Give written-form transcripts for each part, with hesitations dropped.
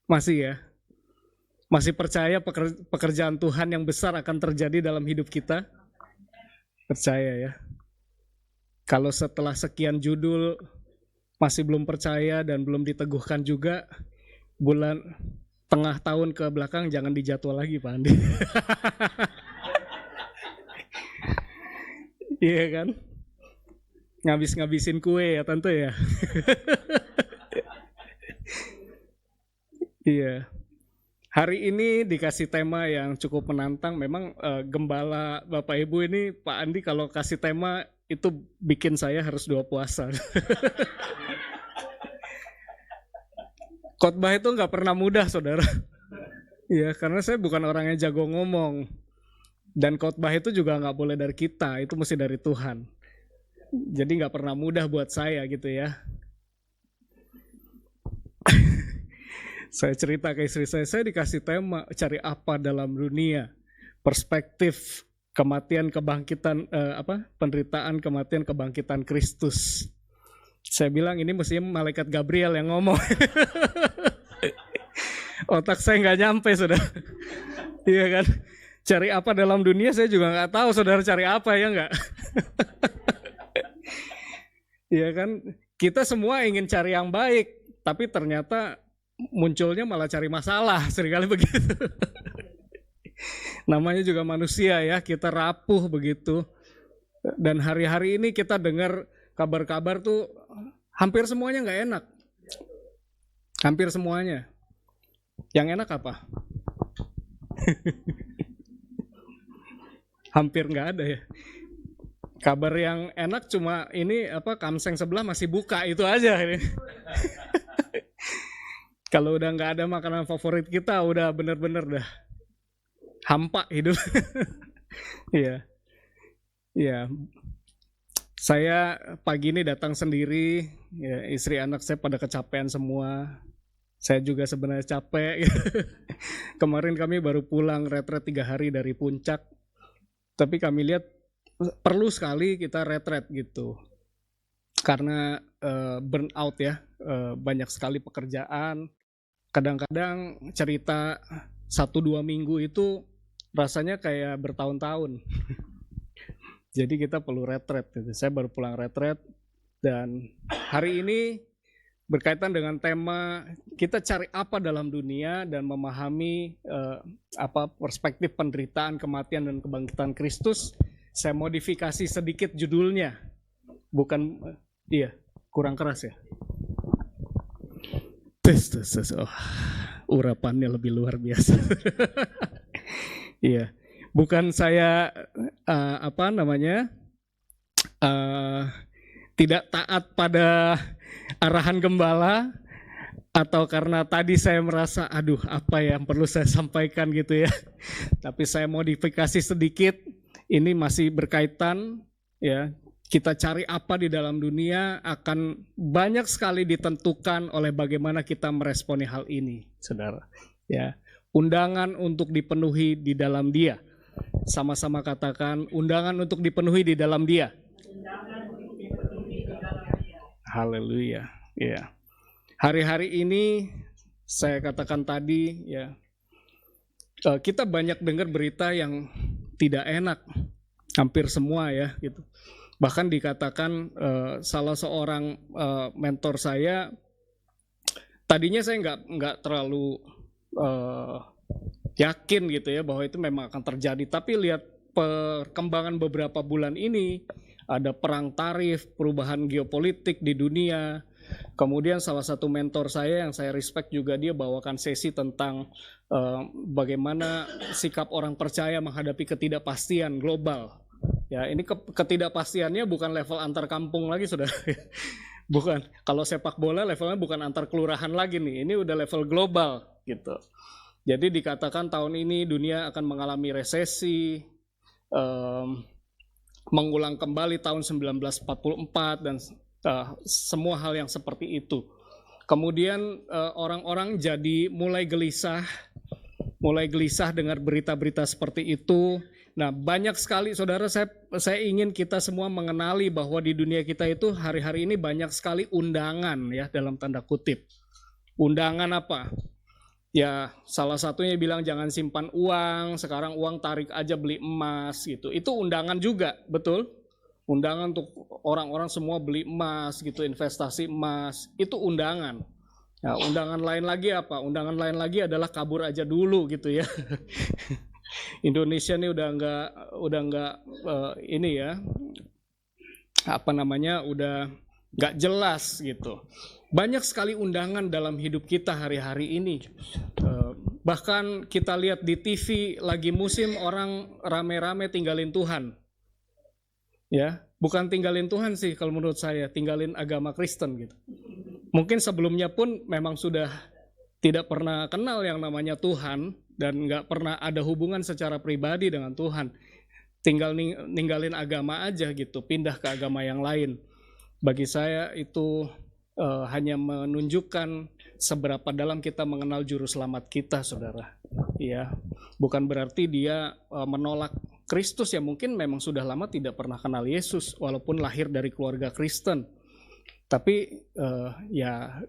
Masih ya? Masih percaya pekerjaan Tuhan yang besar akan terjadi dalam hidup kita? Percaya ya. Kalau setelah sekian judul masih belum percaya dan belum diteguhkan juga, bulan tengah tahun ke belakang jangan dijadwal lagi Pak Andi. Iya kan? Ngabis-ngabisin kue ya tante ya. Iya. Hari ini dikasih tema yang cukup menantang. Memang gembala Bapak Ibu ini Pak Andi kalau kasih tema itu bikin saya harus 2 puasa. Khotbah itu nggak pernah mudah, saudara. Iya, karena saya bukan orang yang jago ngomong. Dan khotbah itu juga nggak boleh dari kita, itu mesti dari Tuhan. Jadi nggak pernah mudah buat saya gitu ya. Saya cerita ke istri saya dikasih tema cari apa dalam dunia, perspektif kematian kebangkitan penderitaan kematian kebangkitan Kristus. Saya bilang ini mesti malaikat Gabriel yang ngomong. Otak saya nggak nyampe saudara. Iya kan? Cari apa dalam dunia saya juga nggak tahu saudara cari apa ya nggak. Iya kan? Kita semua ingin cari yang baik, tapi ternyata munculnya malah cari masalah, seringkali begitu. Namanya juga manusia ya, kita rapuh begitu. Dan hari-hari ini kita dengar kabar-kabar tuh hampir semuanya nggak enak. Hampir semuanya. Yang enak apa? Hampir nggak ada ya. Kabar yang enak cuma ini Kamseng sebelah masih buka itu aja ini. Kalau udah nggak ada makanan favorit kita, udah bener-bener dah hampa hidup. Iya, iya. Saya pagi ini datang sendiri, ya, istri anak saya pada kecapean semua. Saya juga sebenarnya capek. Kemarin kami baru pulang retret 3 hari dari puncak, tapi kami lihat perlu sekali kita retret gitu, karena burnout ya, banyak sekali pekerjaan. Kadang-kadang cerita 1-2 minggu itu rasanya kayak bertahun-tahun. Jadi kita perlu retret gitu. Saya baru pulang retret dan hari ini berkaitan dengan tema kita cari apa dalam dunia dan memahami perspektif penderitaan, kematian dan kebangkitan Kristus. Saya modifikasi sedikit judulnya. Bukan kurang keras ya. Tes. Oh, urapannya lebih luar biasa. Iya, bukan saya tidak taat pada arahan gembala atau karena tadi saya merasa aduh apa yang perlu saya sampaikan gitu ya. Tapi saya modifikasi sedikit. Ini masih berkaitan ya. Kita cari apa di dalam dunia akan banyak sekali ditentukan oleh bagaimana kita meresponi hal ini, saudara. Ya, undangan untuk dipenuhi di dalam Dia. Sama-sama katakan undangan untuk dipenuhi di dalam Dia. Haleluya. Ya. Hari-hari ini saya katakan tadi ya, kita banyak dengar berita yang tidak enak, hampir semua ya gitu. Bahkan dikatakan salah seorang mentor saya, tadinya saya nggak terlalu yakin gitu ya bahwa itu memang akan terjadi. Tapi lihat perkembangan beberapa bulan ini, ada perang tarif, perubahan geopolitik di dunia. Kemudian salah satu mentor saya yang saya respect juga dia bawakan sesi tentang bagaimana sikap orang percaya menghadapi ketidakpastian global. Ya, ini ketidakpastiannya bukan level antar kampung lagi, saudara. Bukan. Kalau sepak bola levelnya bukan antar kelurahan lagi nih. Ini udah level global gitu. Jadi dikatakan tahun ini dunia akan mengalami resesi, mengulang kembali tahun 1944 dan semua hal yang seperti itu. Kemudian orang-orang jadi mulai gelisah dengar berita-berita seperti itu. Nah, banyak sekali saudara, saya ingin kita semua mengenali bahwa di dunia kita itu hari-hari ini banyak sekali undangan ya dalam tanda kutip. Undangan apa? Ya, salah satunya bilang jangan simpan uang, sekarang uang tarik aja beli emas gitu. Itu undangan juga, betul? Undangan untuk orang-orang semua beli emas gitu, investasi emas. Itu undangan. Nah, undangan lain lagi apa? Undangan lain lagi adalah kabur aja dulu gitu ya. Indonesia nih udah nggak ini ya, apa namanya, udah nggak jelas gitu. Banyak sekali undangan dalam hidup kita hari-hari ini. Bahkan kita lihat di TV lagi musim orang rame-rame tinggalin Tuhan. Ya, bukan tinggalin Tuhan sih kalau menurut saya, tinggalin agama Kristen gitu. Mungkin sebelumnya pun memang sudah tidak pernah kenal yang namanya Tuhan dan nggak pernah ada hubungan secara pribadi dengan Tuhan. Tinggal ninggalin agama aja gitu, pindah ke agama yang lain. Bagi saya itu hanya menunjukkan seberapa dalam kita mengenal juru selamat kita, saudara. Ya, bukan berarti dia menolak Kristus, ya mungkin memang sudah lama tidak pernah kenal Yesus walaupun lahir dari keluarga Kristen. Tapi ya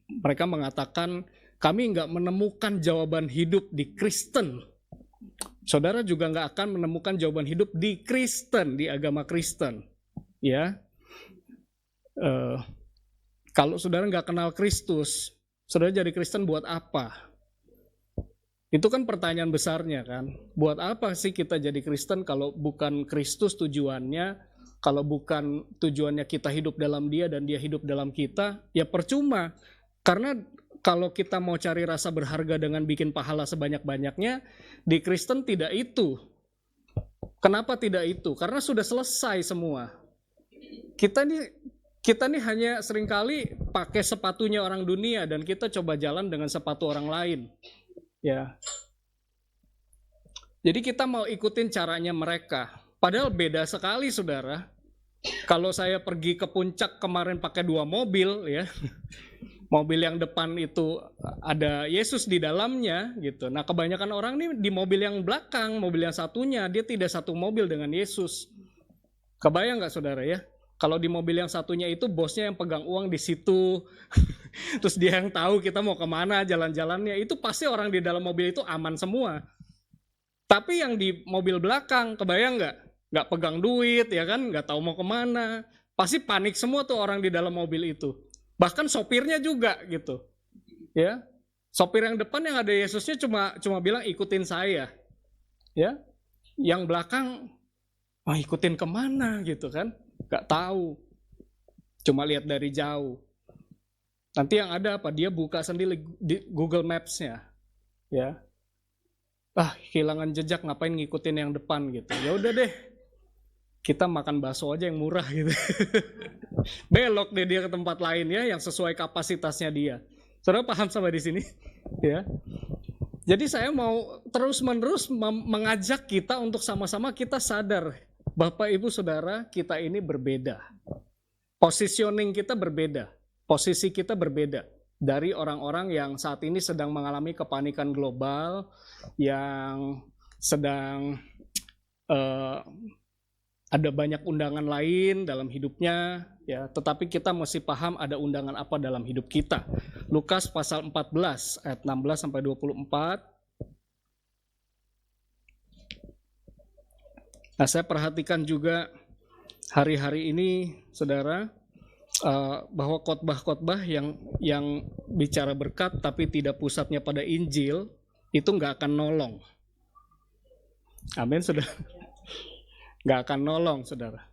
mereka mengatakan kami nggak menemukan jawaban hidup di Kristen. Saudara juga nggak akan menemukan jawaban hidup di Kristen, di agama Kristen. Ya, kalau saudara nggak kenal Kristus, saudara jadi Kristen buat apa? Itu kan pertanyaan besarnya kan. Buat apa sih kita jadi Kristen kalau bukan Kristus tujuannya, kalau bukan tujuannya kita hidup dalam Dia dan Dia hidup dalam kita, ya percuma. Karena kalau kita mau cari rasa berharga dengan bikin pahala sebanyak-banyaknya, di Kristen tidak itu. Kenapa tidak itu? Karena sudah selesai semua. Kita nih hanya seringkali pakai sepatunya orang dunia dan kita coba jalan dengan sepatu orang lain. Ya. Jadi kita mau ikutin caranya mereka. Padahal beda sekali, saudara. Kalau saya pergi ke puncak kemarin pakai 2 mobil, ya. Mobil yang depan itu ada Yesus di dalamnya, gitu. Nah, kebanyakan orang nih di mobil yang belakang, mobil yang satunya, dia tidak satu mobil dengan Yesus. Kebayang nggak, saudara ya? Kalau di mobil yang satunya itu bosnya yang pegang uang di situ, terus dia yang tahu kita mau kemana jalan-jalannya, itu pasti orang di dalam mobil itu aman semua. Tapi yang di mobil belakang, kebayang nggak? Nggak pegang duit, ya kan? Nggak tahu mau kemana. Pasti panik semua tuh orang di dalam mobil itu. Bahkan sopirnya juga gitu. Ya, sopir yang depan yang ada Yesusnya cuma bilang ikutin saya. Ya, yang belakang, ikutin kemana gitu kan? Gak tahu, cuma lihat dari jauh. Nanti yang ada apa? Dia buka sendiri di Google Maps-nya, ya. Kehilangan jejak, ngapain ngikutin yang depan gitu? Ya udah deh, kita makan bakso aja yang murah gitu. Belok deh dia ke tempat lain ya, yang sesuai kapasitasnya dia. Saudara paham sampai di sini? Ya. Jadi saya mau terus-menerus mengajak kita untuk sama-sama kita sadar. Bapak, Ibu, Saudara, kita ini berbeda. Positioning kita berbeda. Posisi kita berbeda dari orang-orang yang saat ini sedang mengalami kepanikan global, yang sedang ada banyak undangan lain dalam hidupnya, ya. Tetapi kita mesti paham ada undangan apa dalam hidup kita. Lukas pasal 14 ayat 16 sampai 24. Nah, saya perhatikan juga hari-hari ini, saudara, bahwa khotbah-khotbah yang bicara berkat tapi tidak pusatnya pada Injil, itu nggak akan nolong. Amin, saudara. Nggak akan nolong, saudara.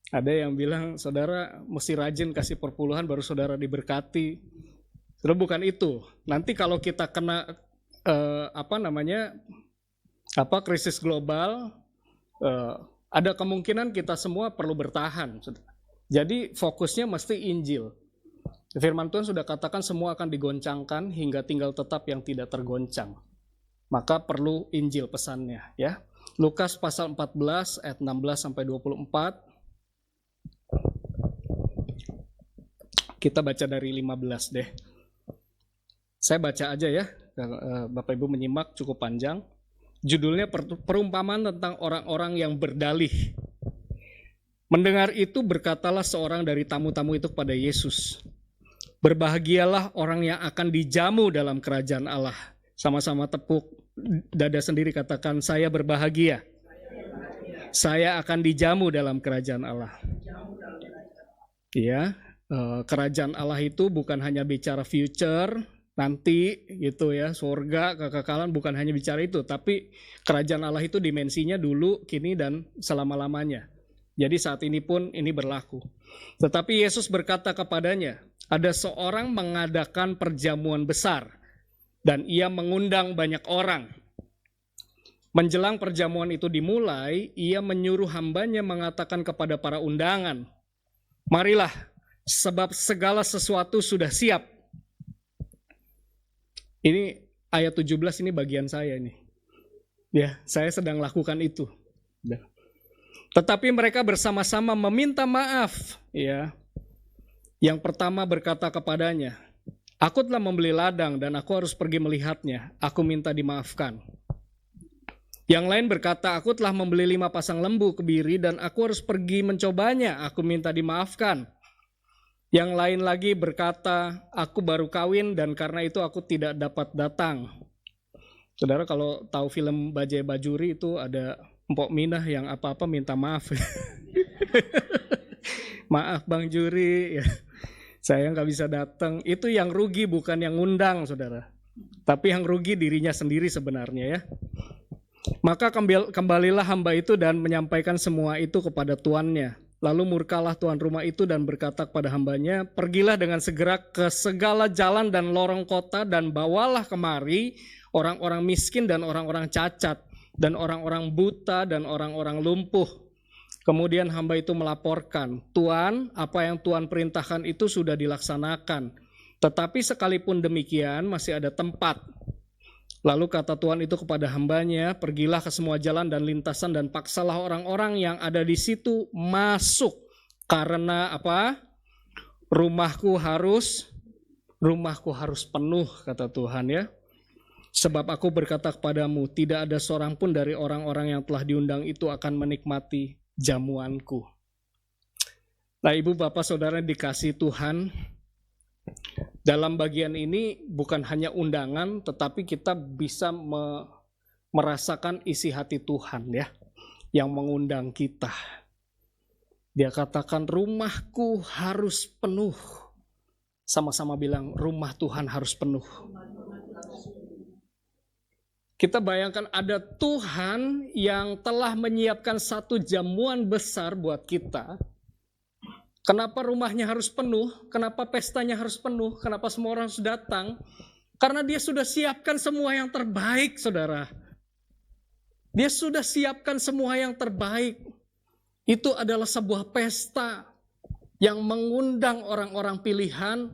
Ada yang bilang, saudara mesti rajin kasih perpuluhan baru saudara diberkati. Saudara, bukan itu. Nanti kalau kita kena krisis global, ada kemungkinan kita semua perlu bertahan. Jadi fokusnya mesti Injil. Firman Tuhan sudah katakan semua akan digoncangkan hingga tinggal tetap yang tidak tergoncang. Maka perlu Injil pesannya, ya. Lukas pasal 14 ayat 16 sampai 24. Kita baca dari 15 deh. Saya baca aja ya. Bapak Ibu menyimak, cukup panjang. Judulnya perumpamaan tentang orang-orang yang berdalih. Mendengar itu berkatalah seorang dari tamu-tamu itu kepada Yesus, Berbahagialah orang yang akan dijamu dalam kerajaan Allah. Sama-sama tepuk dada sendiri, katakan, saya berbahagia. Saya akan dijamu dalam kerajaan Allah. Ya, kerajaan Allah itu bukan hanya bicara future, nanti gitu ya, surga, kekekalan, bukan hanya bicara itu. Tapi kerajaan Allah itu dimensinya dulu, kini, dan selama-lamanya. Jadi saat ini pun ini berlaku. Tetapi Yesus berkata kepadanya, ada seorang mengadakan perjamuan besar dan ia mengundang banyak orang. Menjelang perjamuan itu dimulai, ia menyuruh hambanya mengatakan kepada para undangan, marilah, sebab segala sesuatu sudah siap. Ini ayat 17, ini bagian saya ini. Ya, saya sedang lakukan itu. Tetapi mereka bersama-sama meminta maaf, ya. Yang pertama berkata kepadanya, aku telah membeli ladang dan aku harus pergi melihatnya, aku minta dimaafkan. Yang lain berkata, aku telah membeli 5 pasang lembu kebiri dan aku harus pergi mencobanya, aku minta dimaafkan. Yang lain lagi berkata, aku baru kawin dan karena itu aku tidak dapat datang. Saudara kalau tahu film Bajai Bajuri itu ada Mpok Minah yang apa-apa minta maaf. Maaf Bang Juri, ya. Saya nggak bisa datang. Itu yang rugi bukan yang ngundang, saudara. Tapi yang rugi dirinya sendiri sebenarnya ya. Maka kembalilah hamba itu dan menyampaikan semua itu kepada tuannya. Lalu murkalah tuan rumah itu dan berkata kepada hambanya, pergilah dengan segera ke segala jalan dan lorong kota dan bawalah kemari orang-orang miskin dan orang-orang cacat, dan orang-orang buta dan orang-orang lumpuh. Kemudian hamba itu melaporkan, Tuan, apa yang Tuan perintahkan itu sudah dilaksanakan. Tetapi sekalipun demikian masih ada tempat. Lalu kata Tuhan itu kepada hambanya, pergilah ke semua jalan dan lintasan dan paksalah orang-orang yang ada di situ masuk. Karena apa? Rumahku harus penuh, kata Tuhan ya. Sebab aku berkata kepadamu, tidak ada seorang pun dari orang-orang yang telah diundang itu akan menikmati jamuanku. Nah, Ibu, Bapak, Saudara dikasihi Tuhan, dalam bagian ini bukan hanya undangan, tetapi kita bisa merasakan isi hati Tuhan ya, yang mengundang kita. Dia katakan rumahku harus penuh. Sama-sama bilang rumah Tuhan harus penuh. Kita bayangkan ada Tuhan yang telah menyiapkan satu jamuan besar buat kita. Kenapa rumahnya harus penuh? Kenapa pestanya harus penuh? Kenapa semua orang harus datang? Karena dia sudah siapkan semua yang terbaik, saudara. Dia sudah siapkan semua yang terbaik. Itu adalah sebuah pesta yang mengundang orang-orang pilihan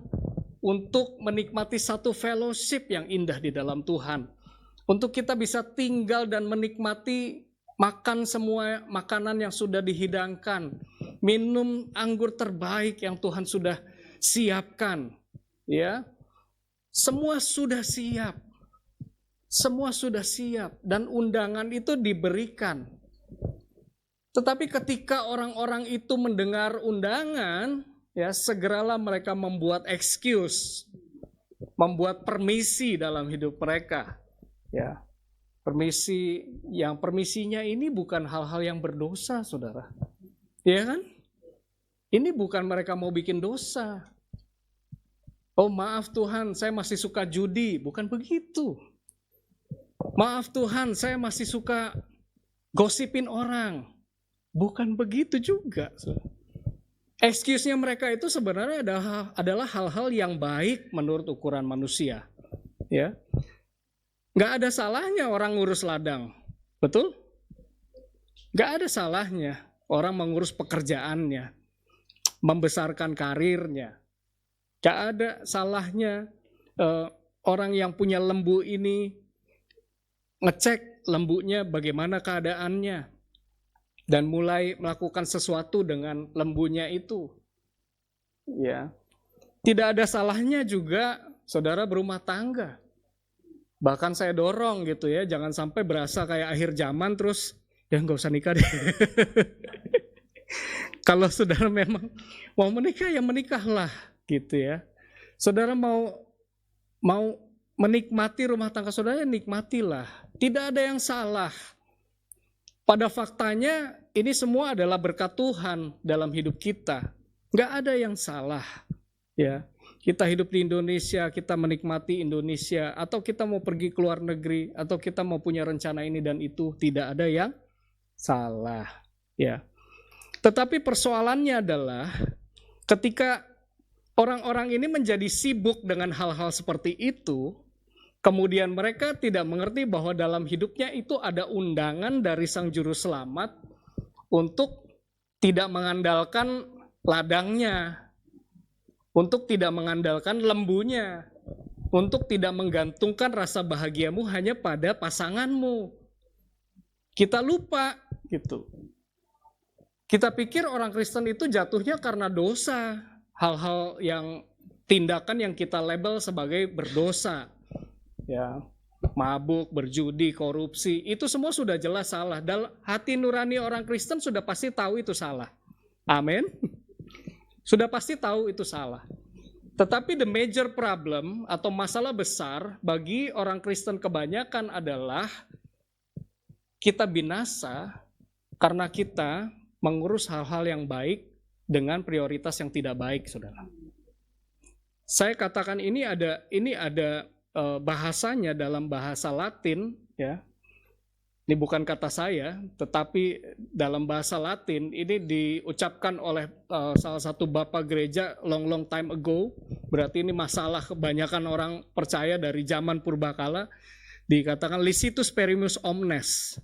untuk menikmati satu fellowship yang indah di dalam Tuhan. Untuk kita bisa tinggal dan menikmati makan semua makanan yang sudah dihidangkan. Minum anggur terbaik yang Tuhan sudah siapkan. Ya, semua sudah siap. Semua sudah siap. Dan undangan itu diberikan. Tetapi ketika orang-orang itu mendengar undangan, ya segeralah mereka membuat excuse. Membuat permisi dalam hidup mereka. Ya, permisinya ini bukan hal-hal yang berdosa, saudara. Ya kan? Ini bukan mereka mau bikin dosa. Oh maaf Tuhan, saya masih suka judi. Bukan begitu. Maaf Tuhan, saya masih suka gosipin orang. Bukan begitu juga. Excuse-nya mereka itu sebenarnya adalah hal-hal yang baik menurut ukuran manusia. Ya. Nggak ada salahnya orang ngurus ladang, betul? Nggak ada salahnya orang mengurus pekerjaannya, membesarkan karirnya. Nggak ada salahnya orang yang punya lembu ini ngecek lembunya bagaimana keadaannya dan mulai melakukan sesuatu dengan lembunya itu. Ya, tidak ada salahnya juga saudara berumah tangga. Bahkan saya dorong gitu ya, jangan sampai berasa kayak akhir zaman terus, ya nggak usah nikah deh. Kalau saudara memang mau menikah, ya menikahlah gitu ya. Saudara mau menikmati rumah tangga saudara, nikmatilah. Tidak ada yang salah. Pada faktanya ini semua adalah berkat Tuhan dalam hidup kita. Nggak ada yang salah. Ya, kita hidup di Indonesia, kita menikmati Indonesia, atau kita mau pergi ke luar negeri, atau kita mau punya rencana ini dan itu, tidak ada yang salah. Ya. Tetapi persoalannya adalah ketika orang-orang ini menjadi sibuk dengan hal-hal seperti itu, kemudian mereka tidak mengerti bahwa dalam hidupnya itu ada undangan dari Sang Juru Selamat untuk tidak mengandalkan ladangnya, untuk tidak mengandalkan lembunya, untuk tidak menggantungkan rasa bahagiamu hanya pada pasanganmu. Kita lupa gitu. Kita pikir orang Kristen itu jatuhnya karena dosa, hal-hal yang tindakan yang kita label sebagai berdosa. Ya, mabuk, berjudi, korupsi, itu semua sudah jelas salah. Dalam hati nurani orang Kristen sudah pasti tahu itu salah. Amin. Sudah pasti tahu itu salah. Tetapi the major problem atau masalah besar bagi orang Kristen kebanyakan adalah kita binasa karena kita mengurus hal-hal yang baik dengan prioritas yang tidak baik, saudara. Saya katakan ini ada bahasanya dalam bahasa Latin, ya. Ini bukan kata saya, tetapi dalam bahasa Latin ini diucapkan oleh salah satu bapak gereja long time ago. Berarti ini masalah kebanyakan orang percaya dari zaman purbakala. Dikatakan licitus perimus omnes.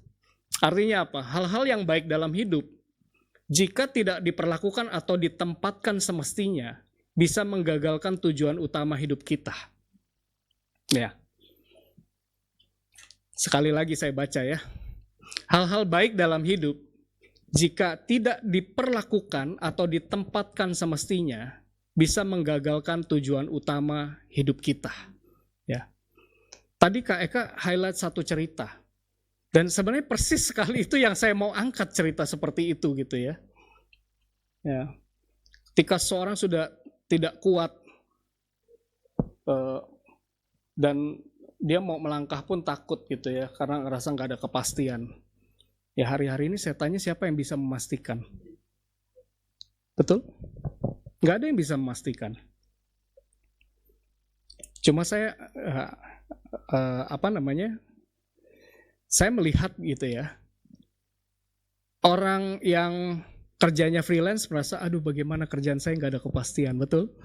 Artinya apa? Hal-hal yang baik dalam hidup, jika tidak diperlakukan atau ditempatkan semestinya, bisa menggagalkan tujuan utama hidup kita. Ya. Sekali lagi saya baca ya. Hal-hal baik dalam hidup, jika tidak diperlakukan atau ditempatkan semestinya, bisa menggagalkan tujuan utama hidup kita. Ya. Tadi Kak Eka highlight satu cerita. Dan sebenarnya persis sekali itu yang saya mau angkat cerita seperti itu gitu ya. Ya. Ketika seorang sudah tidak kuat dan dia mau melangkah pun takut gitu ya, karena ngerasa nggak ada kepastian. Ya hari-hari ini saya tanya siapa yang bisa memastikan? Betul? Nggak ada yang bisa memastikan. Cuma saya saya melihat gitu ya, orang yang kerjanya freelance merasa, aduh bagaimana kerjaan saya nggak ada kepastian, betul?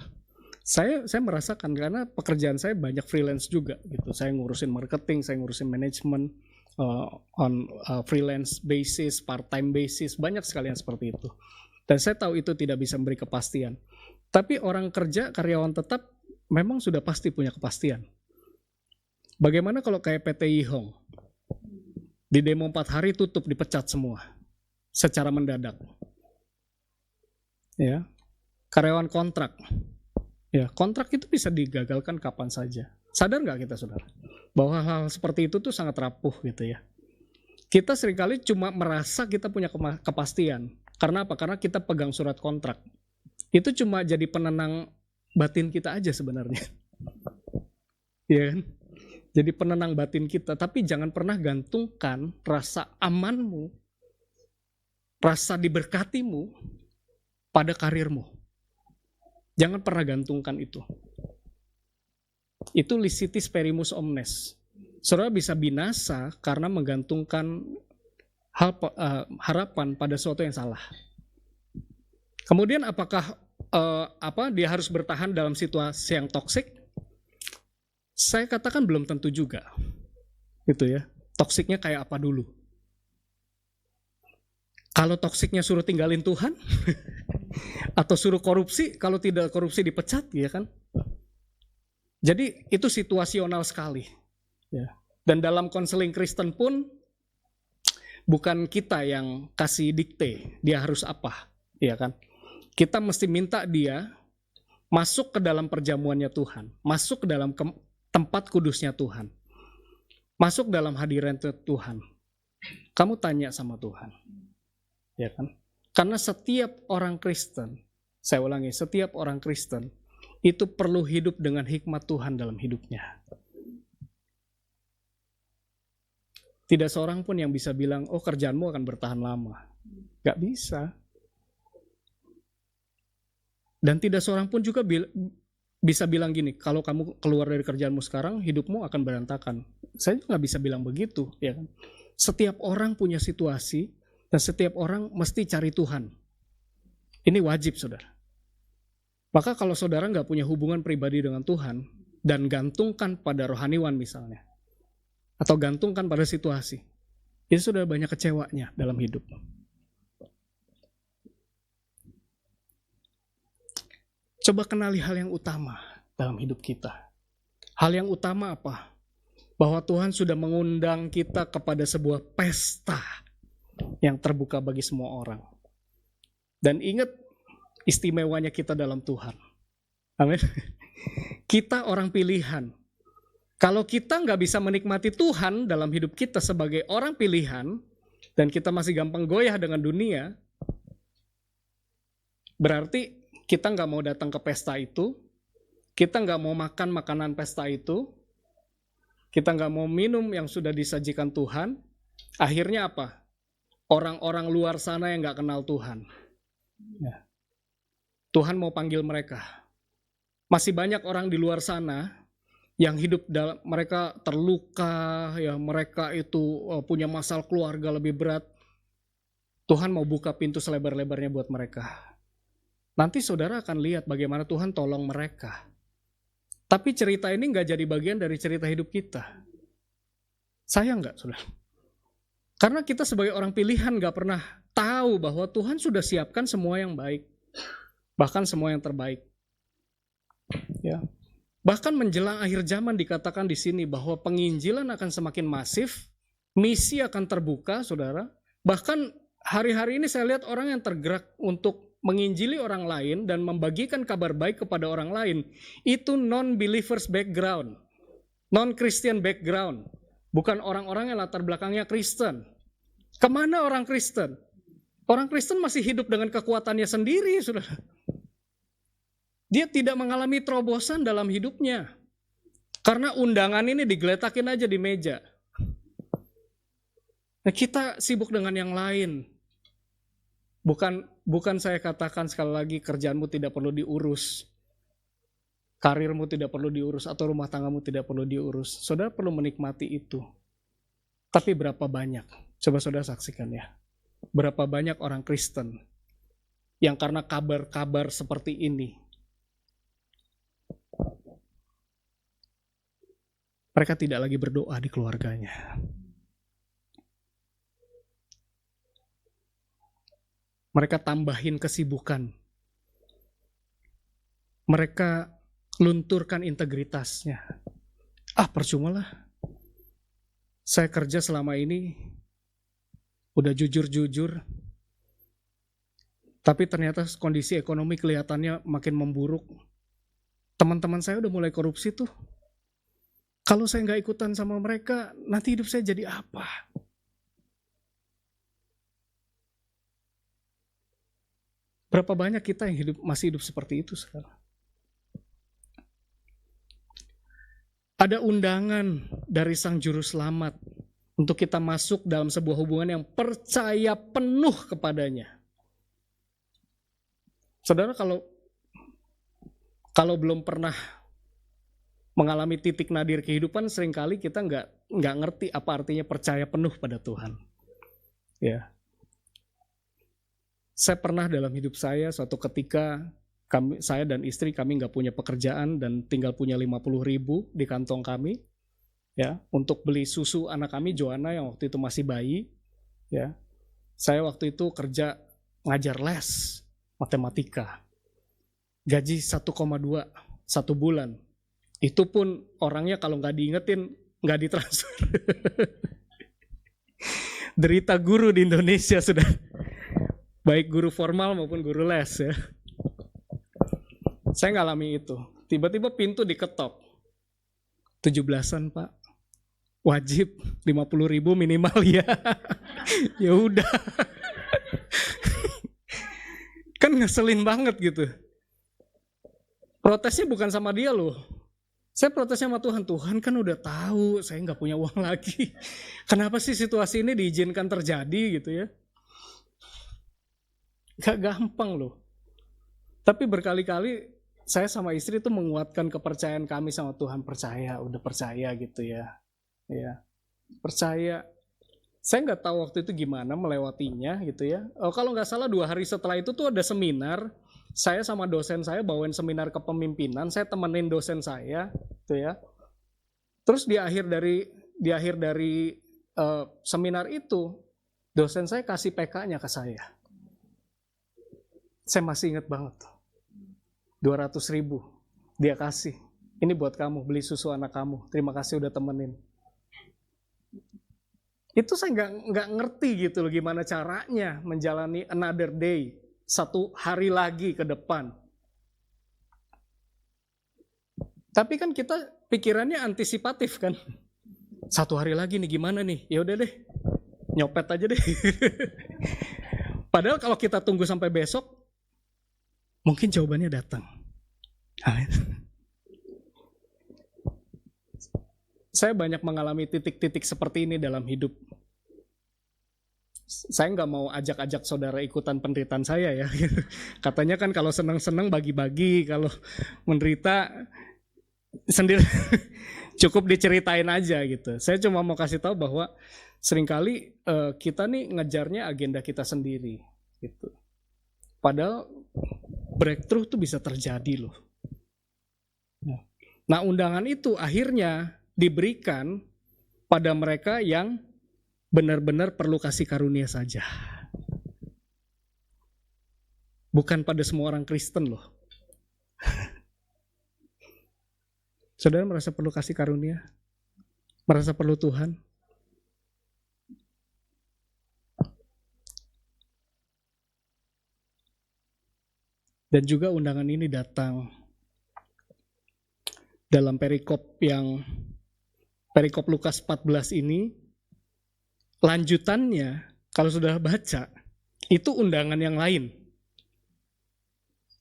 Saya merasakan karena pekerjaan saya banyak freelance juga gitu. Saya ngurusin marketing, saya ngurusin manajemen on freelance basis, part-time basis, banyak sekali yang seperti itu. Dan saya tahu itu tidak bisa memberi kepastian. Tapi orang kerja, karyawan tetap memang sudah pasti punya kepastian. Bagaimana kalau kayak PT Yihong? Di demo 4 hari tutup, dipecat semua secara mendadak. Ya. Karyawan kontrak. Ya, kontrak itu bisa digagalkan kapan saja. Sadar nggak kita, saudara? Bahwa hal seperti itu tuh sangat rapuh gitu ya. Kita seringkali cuma merasa kita punya kepastian. Karena apa? Karena kita pegang surat kontrak. Itu cuma jadi penenang batin kita aja sebenarnya. Ya kan? Jadi penenang batin kita. Tapi jangan pernah gantungkan rasa amanmu, rasa diberkatimu pada karirmu. Jangan pernah gantungkan itu. Itu licitis perimus omnes. Saudara bisa binasa karena menggantungkan harapan pada sesuatu yang salah. Kemudian apakah dia harus bertahan dalam situasi yang toksik? Saya katakan belum tentu juga. Gitu ya. Toksiknya kayak apa dulu? Kalau toksiknya suruh tinggalin Tuhan, atau suruh korupsi, kalau tidak korupsi dipecat, ya kan? Jadi itu situasional sekali. Ya. Dan dalam konseling Kristen pun bukan kita yang kasih dikte, dia harus apa, ya kan? Kita mesti minta dia masuk ke dalam perjamuannya Tuhan, masuk ke dalam tempat kudusnya Tuhan, masuk dalam hadirat Tuhan. Kamu tanya sama Tuhan. Ya kan? Karena setiap orang Kristen, saya ulangi, setiap orang Kristen itu perlu hidup dengan hikmat Tuhan dalam hidupnya. Tidak seorang pun yang bisa bilang, oh kerjaanmu akan bertahan lama. Gak bisa. Dan tidak seorang pun juga bisa bilang gini, kalau kamu keluar dari kerjaanmu sekarang, hidupmu akan berantakan. Saya juga gak bisa bilang begitu. Ya kan? Setiap orang punya situasi, dan setiap orang mesti cari Tuhan. Ini wajib, saudara. Maka kalau saudara gak punya hubungan pribadi dengan Tuhan, dan gantungkan pada rohaniwan misalnya, atau gantungkan pada situasi, itu sudah banyak kecewanya dalam hidup. Coba kenali hal yang utama dalam hidup kita. Hal yang utama apa? Bahwa Tuhan sudah mengundang kita kepada sebuah pesta yang terbuka bagi semua orang. Dan ingat istimewanya kita dalam Tuhan. Amin. Kita orang pilihan. Kalau kita nggak bisa menikmati Tuhan dalam hidup kita sebagai orang pilihan, dan kita masih gampang goyah dengan dunia, berarti kita nggak mau datang ke pesta itu, kita nggak mau makan makanan pesta itu, kita nggak mau minum yang sudah disajikan Tuhan, akhirnya apa? Orang-orang luar sana yang nggak kenal Tuhan. Ya. Tuhan mau panggil mereka. Masih banyak orang di luar sana yang hidup dalam, mereka terluka, ya mereka itu punya masalah keluarga lebih berat. Tuhan mau buka pintu selebar-lebarnya buat mereka. Nanti saudara akan lihat bagaimana Tuhan tolong mereka. Tapi cerita ini nggak jadi bagian dari cerita hidup kita. Sayang nggak, saudara? Karena kita sebagai orang pilihan nggak pernah tahu bahwa Tuhan sudah siapkan semua yang baik, bahkan semua yang terbaik. Ya. Bahkan menjelang akhir zaman dikatakan di sini bahwa penginjilan akan semakin masif, misi akan terbuka, saudara. Bahkan hari-hari ini saya lihat orang yang tergerak untuk menginjili orang lain dan membagikan kabar baik kepada orang lain, itu non-believers background, non-Christian background, bukan orang-orang yang latar belakangnya Kristen. Kemana orang Kristen? Orang Kristen masih hidup dengan kekuatannya sendiri, saudara. Dia tidak mengalami terobosan dalam hidupnya. Karena undangan ini digeletakin aja di meja. Nah, kita sibuk dengan yang lain. Bukan saya katakan sekali lagi kerjaanmu tidak perlu diurus. Karirmu tidak perlu diurus atau rumah tanggamu tidak perlu diurus. Saudara perlu menikmati itu. Tapi berapa banyak? Coba saudara saksikan ya. Berapa banyak orang Kristen yang karena kabar-kabar seperti ini, mereka tidak lagi berdoa di keluarganya. Mereka tambahin kesibukan. Mereka lunturkan integritasnya. Percumalah. Saya kerja selama ini udah jujur-jujur. Tapi ternyata kondisi ekonomi kelihatannya makin memburuk. Teman-teman saya udah mulai korupsi tuh. Kalau saya nggak ikutan sama mereka, nanti hidup saya jadi apa? Berapa banyak kita yang masih hidup seperti itu sekarang? Ada undangan dari Sang Juru Selamat untuk kita masuk dalam sebuah hubungan yang percaya penuh kepadanya. Saudara, kalau belum pernah mengalami titik nadir kehidupan, seringkali kita nggak ngerti apa artinya percaya penuh pada Tuhan. Ya, saya pernah dalam hidup saya suatu ketika saya dan istri kami nggak punya pekerjaan dan tinggal punya 50.000 di kantong kami, ya, untuk beli susu anak kami Joanna yang waktu itu masih bayi, ya. Saya waktu itu kerja ngajar les matematika, gaji 1,2 1 bulan. Itu pun orangnya kalau nggak diingetin, nggak ditransfer. Derita guru di Indonesia sudah, baik guru formal maupun guru les ya. Saya ngalami itu. Tiba-tiba pintu diketok. 17-an Pak. Wajib 50.000 minimal ya. Ya udah. Kan ngeselin banget gitu. Protesnya bukan sama dia loh. Saya protesnya sama Tuhan. Tuhan kan udah tahu saya nggak punya uang lagi. Kenapa sih situasi ini diizinkan terjadi gitu ya? Gak gampang loh. Tapi berkali-kali saya sama istri tuh menguatkan kepercayaan kami sama Tuhan. Percaya, udah percaya gitu ya. Ya, percaya. Saya nggak tahu waktu itu gimana melewatinya gitu ya. Kalau nggak salah 2 hari setelah itu tuh ada seminar. Saya sama dosen saya bawain seminar kepemimpinan. Saya temenin dosen saya, gitu ya. Terus di akhir dari seminar itu, dosen saya kasih PK-nya ke saya. Saya masih ingat banget. 200.000 dia kasih. Ini buat kamu, beli susu anak kamu. Terima kasih udah temenin. Itu saya nggak ngerti gitu loh gimana caranya menjalani another day, 1 hari lagi ke depan. Tapi kan kita pikirannya antisipatif kan. 1 hari lagi nih gimana nih? Ya udah deh, nyopet aja deh. Padahal kalau kita tunggu sampai besok, mungkin jawabannya datang. Amin. Saya banyak mengalami titik-titik seperti ini dalam hidup. Saya nggak mau ajak-ajak saudara ikutan penderitaan saya ya. Katanya kan kalau senang-senang bagi-bagi, kalau menderita sendiri cukup diceritain aja gitu. Saya cuma mau kasih tahu bahwa seringkali kita nih ngejarnya agenda kita sendiri gitu. Padahal breakthrough tuh bisa terjadi loh. Nah, undangan itu akhirnya diberikan pada mereka yang benar-benar perlu kasih karunia saja. Bukan pada semua orang Kristen loh. Saudara merasa perlu kasih karunia? Merasa perlu Tuhan? Dan juga undangan ini datang dalam perikop Lukas 14 ini, lanjutannya kalau sudah baca, itu undangan yang lain.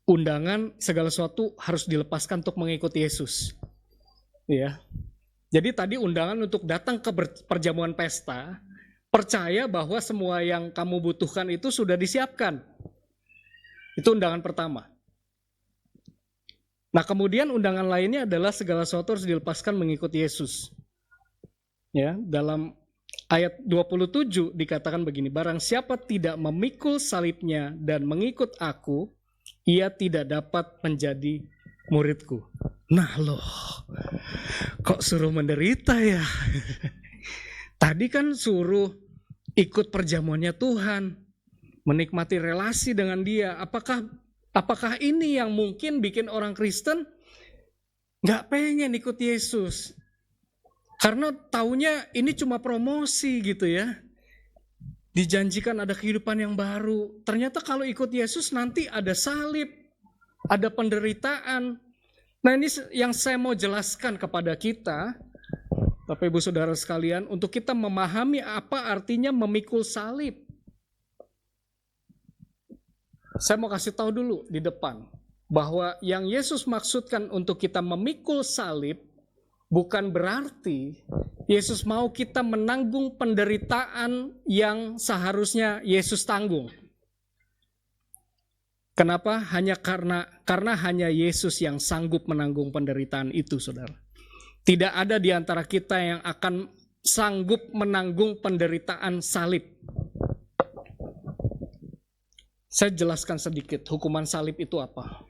Undangan segala sesuatu harus dilepaskan untuk mengikuti Yesus. Ya. Jadi tadi undangan untuk datang ke perjamuan pesta, percaya bahwa semua yang kamu butuhkan itu sudah disiapkan. Itu undangan pertama. Nah, kemudian undangan lainnya adalah segala sesuatu harus dilepaskan mengikuti Yesus. Ya, dalam ayat 27 dikatakan begini, barang siapa tidak memikul salibnya dan mengikut aku, ia tidak dapat menjadi muridku. Nah loh, kok suruh menderita ya? Tadi kan suruh ikut perjamuannya Tuhan, menikmati relasi dengan dia. Apakah ini yang mungkin bikin orang Kristen gak pengen ikut Yesus? Karena taunya ini cuma promosi gitu ya. Dijanjikan ada kehidupan yang baru. Ternyata kalau ikut Yesus nanti ada salib, ada penderitaan. Nah, ini yang saya mau jelaskan kepada kita, Bapak Ibu Saudara sekalian, untuk kita memahami apa artinya memikul salib. Saya mau kasih tahu dulu di depan, bahwa yang Yesus maksudkan untuk kita memikul salib, bukan berarti Yesus mau kita menanggung penderitaan yang seharusnya Yesus tanggung. Kenapa? Karena hanya Yesus yang sanggup menanggung penderitaan itu, saudara. Tidak ada di antara kita yang akan sanggup menanggung penderitaan salib. Saya jelaskan sedikit, hukuman salib itu apa.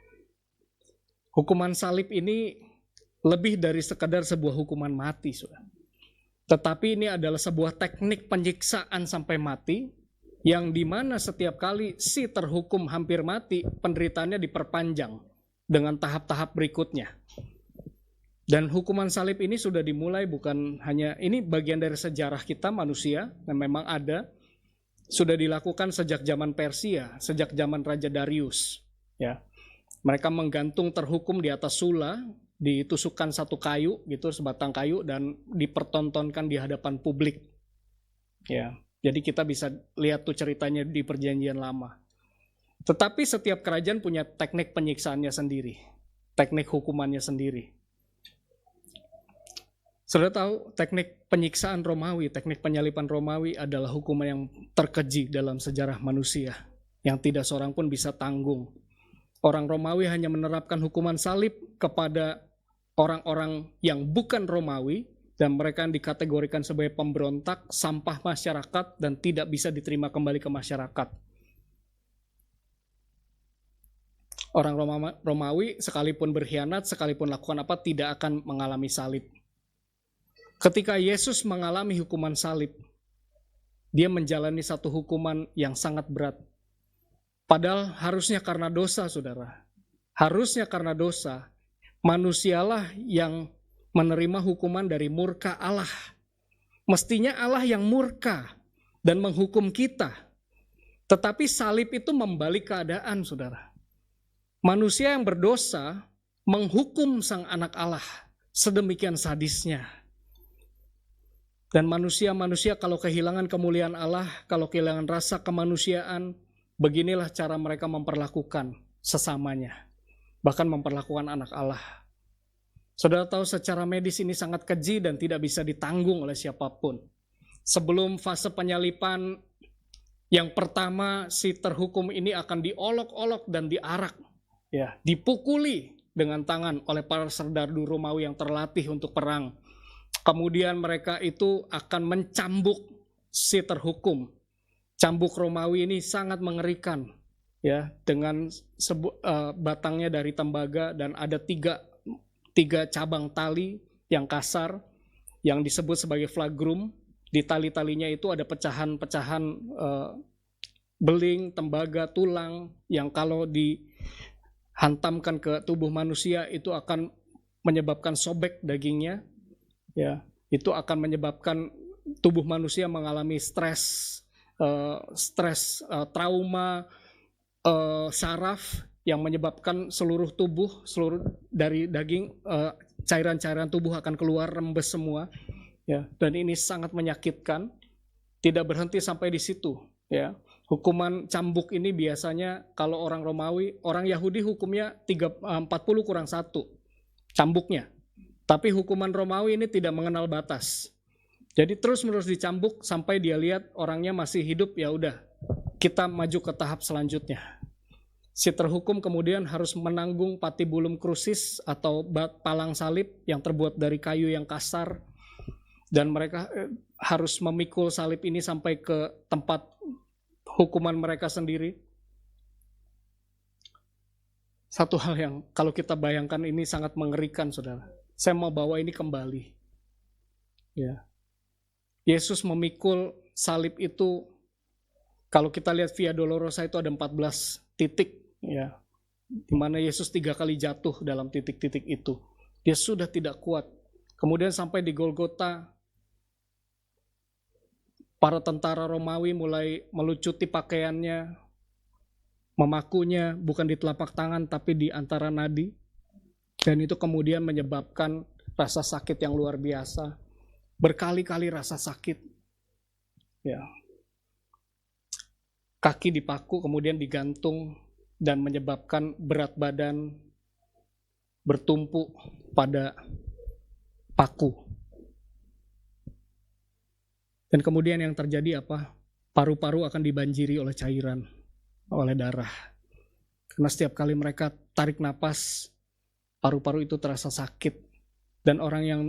Hukuman salib ini lebih dari sekadar sebuah hukuman mati, saudara. Tetapi ini adalah sebuah teknik penyiksaan sampai mati, yang dimana setiap kali si terhukum hampir mati, penderitaannya diperpanjang dengan tahap-tahap berikutnya. Dan hukuman salib ini sudah dimulai bukan hanya, ini bagian dari sejarah kita manusia, dan memang ada, sudah dilakukan sejak zaman Persia, sejak zaman Raja Darius. Ya, mereka menggantung terhukum di atas sula, ditusukkan satu kayu gitu, sebatang kayu, dan dipertontonkan di hadapan publik. Ya, jadi kita bisa lihat tuh ceritanya di Perjanjian Lama. Tetapi setiap kerajaan punya teknik penyiksaannya sendiri. teknik hukumannya sendiri. Saudara tahu teknik penyiksaan Romawi, teknik penyalipan Romawi adalah hukuman yang terkeji dalam sejarah manusia, yang tidak seorang pun bisa tanggung. Orang Romawi hanya menerapkan hukuman salib kepada orang-orang yang bukan Romawi, dan mereka yang dikategorikan sebagai pemberontak, sampah masyarakat, dan tidak bisa diterima kembali ke masyarakat. Orang Romawi sekalipun berkhianat, sekalipun lakukan apa, tidak akan mengalami salib. Ketika Yesus mengalami hukuman salib, dia menjalani satu hukuman yang sangat berat. Padahal harusnya karena dosa, saudara. Harusnya karena dosa, manusialah yang menerima hukuman dari murka Allah. Mestinya Allah yang murka dan menghukum kita. Tetapi salib itu membalik keadaan, saudara. Manusia yang berdosa menghukum sang anak Allah sedemikian sadisnya. Dan manusia-manusia kalau kehilangan kemuliaan Allah, kalau kehilangan rasa kemanusiaan, beginilah cara mereka memperlakukan sesamanya. Bahkan memperlakukan anak Allah. Saudara tahu secara medis ini sangat keji dan tidak bisa ditanggung oleh siapapun. Sebelum fase penyalipan, yang pertama si terhukum ini akan diolok-olok dan diarak. Ya, dipukuli dengan tangan oleh para serdadu Romawi yang terlatih untuk perang. Kemudian mereka itu akan mencambuk si terhukum. Cambuk Romawi ini sangat mengerikan, ya, dengan batangnya dari tembaga dan ada tiga cabang tali yang kasar yang disebut sebagai flagrum. Di tali-talinya itu ada pecahan-pecahan beling, tembaga, tulang yang kalau dihantamkan ke tubuh manusia itu akan menyebabkan sobek dagingnya. Ya, itu akan menyebabkan tubuh manusia mengalami stres, trauma, saraf yang menyebabkan seluruh tubuh, seluruh dari daging, cairan-cairan tubuh akan keluar, rembes semua. Ya, dan ini sangat menyakitkan. Tidak berhenti sampai di situ. Ya, hukuman cambuk ini biasanya kalau orang Romawi, orang Yahudi hukumnya 40+1 cambuknya. Tapi hukuman Romawi ini tidak mengenal batas. Jadi terus-menerus dicambuk sampai dia lihat orangnya masih hidup, ya udah, kita maju ke tahap selanjutnya. Si terhukum kemudian harus menanggung patibulum crucis atau palang salib yang terbuat dari kayu yang kasar, dan mereka harus memikul salib ini sampai ke tempat hukuman mereka sendiri. Satu hal yang kalau kita bayangkan ini sangat mengerikan, saudara. Saya mau bawa ini kembali. Ya. Yesus memikul salib itu, kalau kita lihat Via Dolorosa itu ada 14 titik, ya, di mana Yesus 3 kali jatuh dalam titik-titik itu. Dia sudah tidak kuat. Kemudian sampai di Golgota, para tentara Romawi mulai melucuti pakaiannya, memakunya bukan di telapak tangan tapi di antara nadi. Dan itu kemudian menyebabkan rasa sakit yang luar biasa. Berkali-kali rasa sakit. Ya. Kaki dipaku, kemudian digantung, dan menyebabkan berat badan bertumpuk pada paku. Dan kemudian yang terjadi apa? Paru-paru akan dibanjiri oleh cairan, oleh darah. Karena setiap kali mereka tarik napas, paru-paru itu terasa sakit. Dan orang yang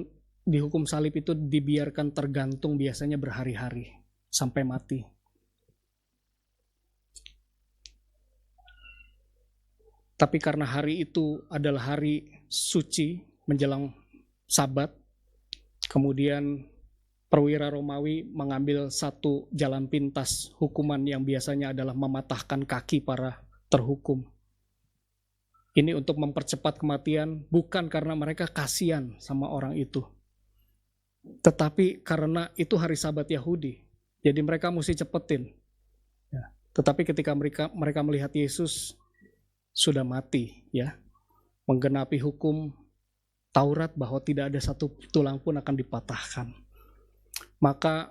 dihukum salib itu dibiarkan tergantung biasanya berhari-hari sampai mati. Tapi karena hari itu adalah hari suci menjelang Sabat, kemudian perwira Romawi mengambil satu jalan pintas hukuman yang biasanya adalah mematahkan kaki para terhukum. Ini untuk mempercepat kematian, bukan karena mereka kasihan sama orang itu, tetapi karena itu hari Sabat Yahudi. Jadi mereka mesti cepetin. Ya. Tetapi ketika mereka melihat Yesus sudah mati, ya, menggenapi hukum Taurat bahwa tidak ada satu tulang pun akan dipatahkan, maka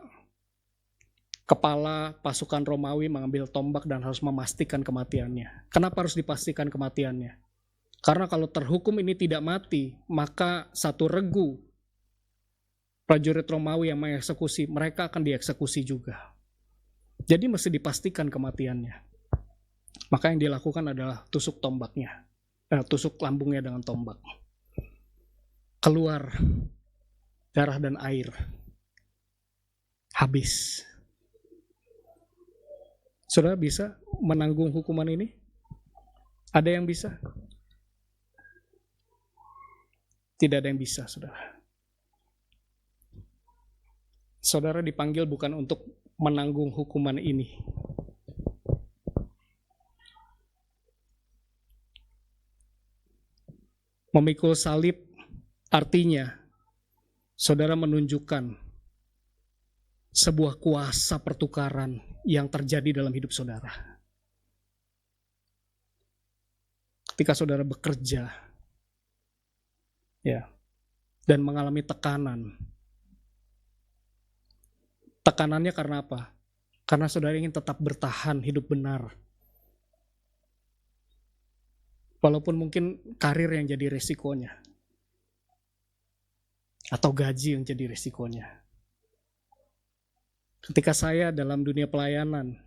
kepala pasukan Romawi mengambil tombak dan harus memastikan kematiannya. Kenapa harus dipastikan kematiannya? Karena kalau terhukum ini tidak mati, maka satu regu prajurit Romawi yang mengeksekusi, mereka akan dieksekusi juga. Jadi mesti dipastikan kematiannya. Maka yang dilakukan adalah tusuk tombaknya, tusuk lambungnya dengan tombak. Keluar darah dan air. Habis. Saudara bisa menanggung hukuman ini? Ada yang bisa? Tidak ada yang bisa, saudara. Saudara dipanggil bukan untuk menanggung hukuman ini. Memikul salib artinya saudara menunjukkan sebuah kuasa pertukaran yang terjadi dalam hidup saudara. Ketika saudara bekerja, ya, dan mengalami tekanan. Tekanannya karena apa? Karena saudara ingin tetap bertahan hidup benar. Walaupun mungkin karir yang jadi resikonya. Atau gaji yang jadi resikonya. Ketika saya dalam dunia pelayanan,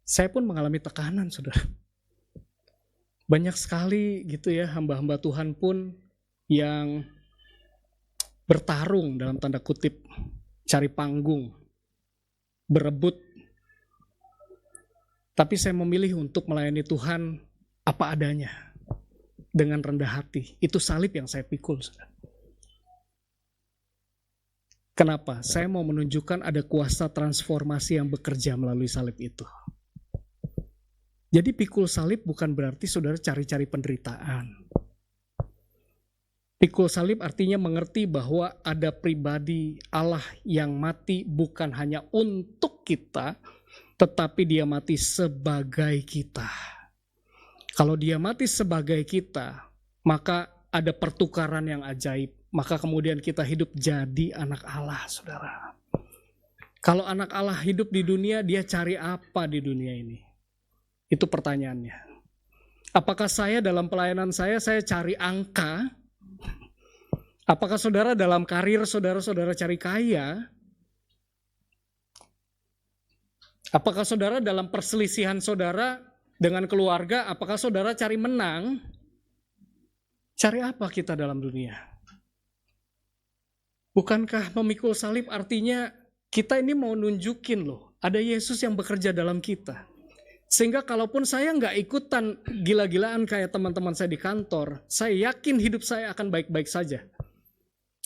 saya pun mengalami tekanan, saudara. Banyak sekali gitu ya hamba-hamba Tuhan pun yang bertarung dalam tanda kutip, cari panggung, berebut. Tapi saya memilih untuk melayani Tuhan apa adanya, dengan rendah hati. Itu salib yang saya pikul, saudara. Kenapa? Saya mau menunjukkan ada kuasa transformasi yang bekerja melalui salib itu. Jadi pikul salib bukan berarti saudara cari-cari penderitaan. Pikul salib artinya mengerti bahwa ada pribadi Allah yang mati bukan hanya untuk kita, tetapi dia mati sebagai kita. Kalau dia mati sebagai kita, maka ada pertukaran yang ajaib. Maka kemudian kita hidup jadi anak Allah, saudara. Kalau anak Allah hidup di dunia, dia cari apa di dunia ini? Itu pertanyaannya. Apakah saya dalam pelayanan saya cari angka? Apakah saudara dalam karir saudara cari kaya? Apakah saudara dalam perselisihan saudara dengan keluarga, apakah saudara cari menang? Cari apa kita dalam dunia? Bukankah memikul salib artinya kita ini mau nunjukin loh, ada Yesus yang bekerja dalam kita. Sehingga kalaupun saya nggak ikutan gila-gilaan kayak teman-teman saya di kantor, saya yakin hidup saya akan baik-baik saja.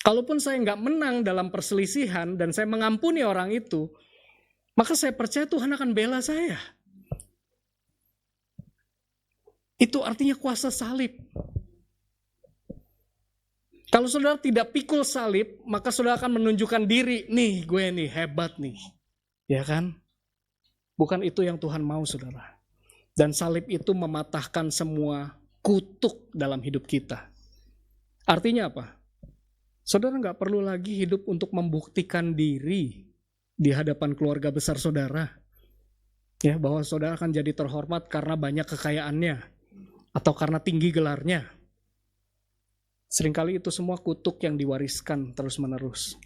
Kalaupun saya nggak menang dalam perselisihan dan saya mengampuni orang itu, maka saya percaya Tuhan akan bela saya. Itu artinya kuasa salib. Kalau saudara tidak pikul salib, maka saudara akan menunjukkan diri, nih gue nih hebat nih. Ya kan? Bukan itu yang Tuhan mau, saudara. Dan salib itu mematahkan semua kutuk dalam hidup kita. Artinya apa? Saudara nggak perlu lagi hidup untuk membuktikan diri di hadapan keluarga besar saudara. Ya, bahwa saudara akan jadi terhormat karena banyak kekayaannya. Atau karena tinggi gelarnya. Seringkali itu semua kutuk yang diwariskan terus-menerus.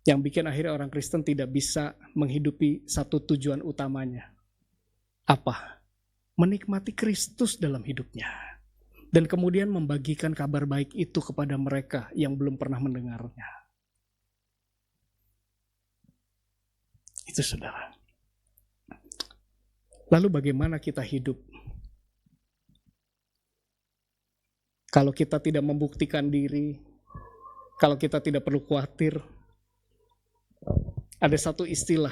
Yang bikin akhirnya orang Kristen tidak bisa menghidupi satu tujuan utamanya. Apa? Menikmati Kristus dalam hidupnya. Dan kemudian membagikan kabar baik itu kepada mereka yang belum pernah mendengarnya. Itu saudara. Lalu bagaimana kita hidup? Kalau kita tidak membuktikan diri, kalau kita tidak perlu khawatir, ada satu istilah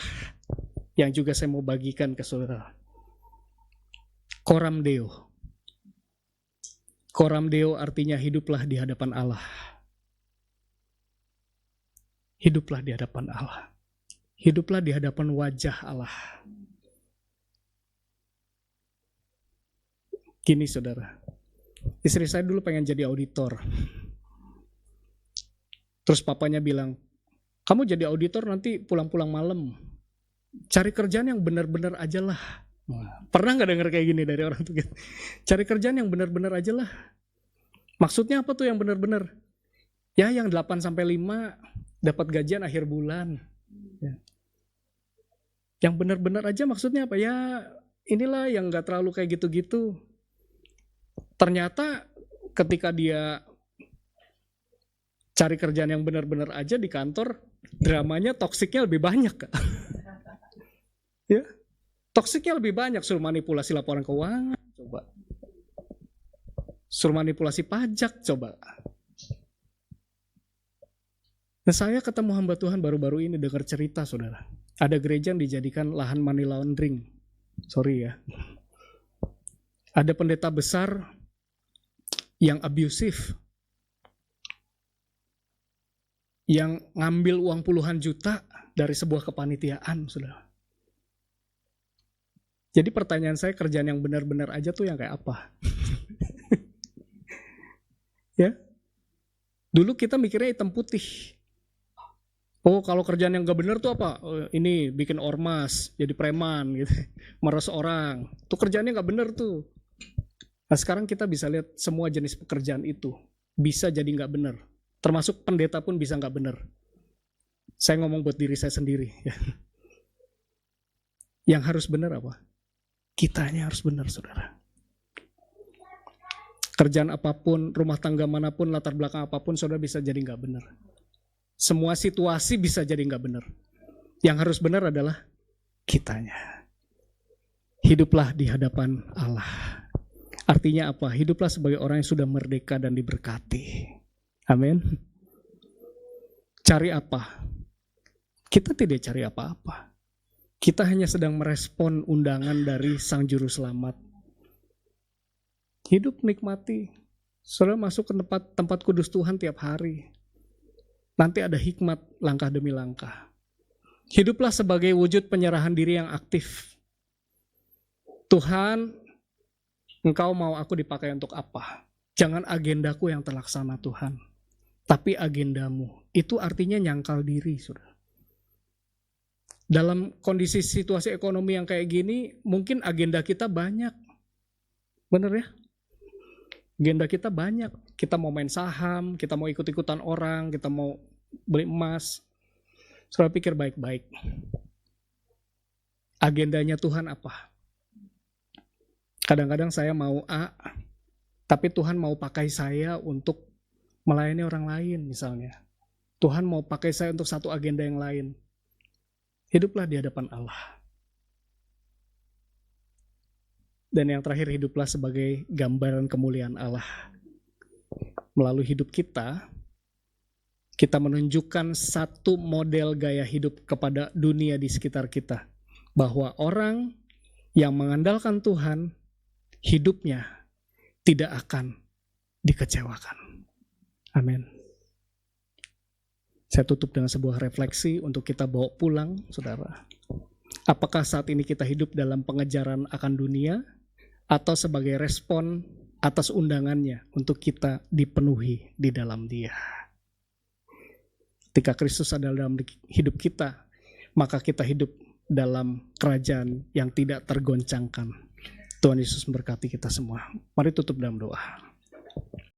yang juga saya mau bagikan ke saudara. Coram Deo. Coram Deo artinya hiduplah di hadapan Allah. Hiduplah di hadapan Allah. Hiduplah di hadapan wajah Allah. Gini saudara. Istri saya dulu pengen jadi auditor. Terus papanya bilang, kamu jadi auditor nanti pulang-pulang malam. Cari kerjaan yang benar-benar aja lah. Pernah nggak denger kayak gini dari orang tuh? Cari kerjaan yang benar-benar aja lah. Maksudnya apa tuh yang benar-benar? Ya yang 8-5 dapat gajian akhir bulan. Ya. Yang benar-benar aja maksudnya apa? Ya inilah yang nggak terlalu kayak gitu-gitu. Ternyata ketika dia cari kerjaan yang benar-benar aja di kantor, dramanya, toksiknya lebih banyak, Kak. Ya, toksiknya lebih banyak. Suruh manipulasi laporan keuangan, coba. Suruh manipulasi pajak, coba. Nah, saya ketemu hamba Tuhan baru-baru ini dengar cerita, saudara. Ada gereja yang dijadikan lahan money laundering. Sorry ya. Ada pendeta besar yang abusif, yang ngambil uang puluhan juta dari sebuah kepanitiaan, saudara. Jadi pertanyaan saya, kerjaan yang benar-benar aja tuh yang kayak apa? Ya, dulu kita mikirnya hitam putih. Oh, kalau kerjaan yang gak benar tuh apa? Ini bikin ormas, jadi preman, gitu, meres orang. Tuh kerjaannya gak benar tuh. Nah sekarang kita bisa lihat semua jenis pekerjaan itu bisa jadi gak benar. Termasuk pendeta pun bisa gak benar. Saya ngomong buat diri saya sendiri. Ya. Yang harus benar apa? Kitanya harus benar, saudara. Kerjaan apapun, rumah tangga manapun, latar belakang apapun, saudara bisa jadi gak benar. Semua situasi bisa jadi gak benar. Yang harus benar adalah kitanya. Hiduplah di hadapan Allah. Artinya apa? Hiduplah sebagai orang yang sudah merdeka dan diberkati. Amin. Cari apa? Kita tidak cari apa-apa. Kita hanya sedang merespon undangan dari Sang Juru Selamat. Hidup nikmati. Saudara masuk ke tempat kudus Tuhan tiap hari. Nanti ada hikmat langkah demi langkah. Hiduplah sebagai wujud penyerahan diri yang aktif. Tuhan, Engkau mau aku dipakai untuk apa? Jangan agendaku yang terlaksana Tuhan, tapi agendamu. Itu artinya nyangkal diri, saudara. Dalam kondisi situasi ekonomi yang kayak gini, mungkin agenda kita banyak. Bener ya? Agenda kita banyak. Kita mau main saham, kita mau ikut-ikutan orang, kita mau beli emas. Saudara pikir baik-baik. Agendanya Tuhan apa? Kadang-kadang saya mau A, tapi Tuhan mau pakai saya untuk melayani orang lain misalnya. Tuhan mau pakai saya untuk satu agenda yang lain. Hiduplah di hadapan Allah. Dan yang terakhir, hiduplah sebagai gambaran kemuliaan Allah. Melalui hidup kita menunjukkan satu model gaya hidup kepada dunia di sekitar kita. Bahwa orang yang mengandalkan Tuhan, hidupnya tidak akan dikecewakan. Amin. Saya tutup dengan sebuah refleksi untuk kita bawa pulang, saudara. Apakah saat ini kita hidup dalam pengejaran akan dunia, atau sebagai respon atas undangannya untuk kita dipenuhi di dalam Dia? Ketika Kristus adalah dalam hidup kita, maka kita hidup dalam kerajaan yang tidak tergoncangkan. Tuhan Yesus memberkati kita semua. Mari tutup dalam doa.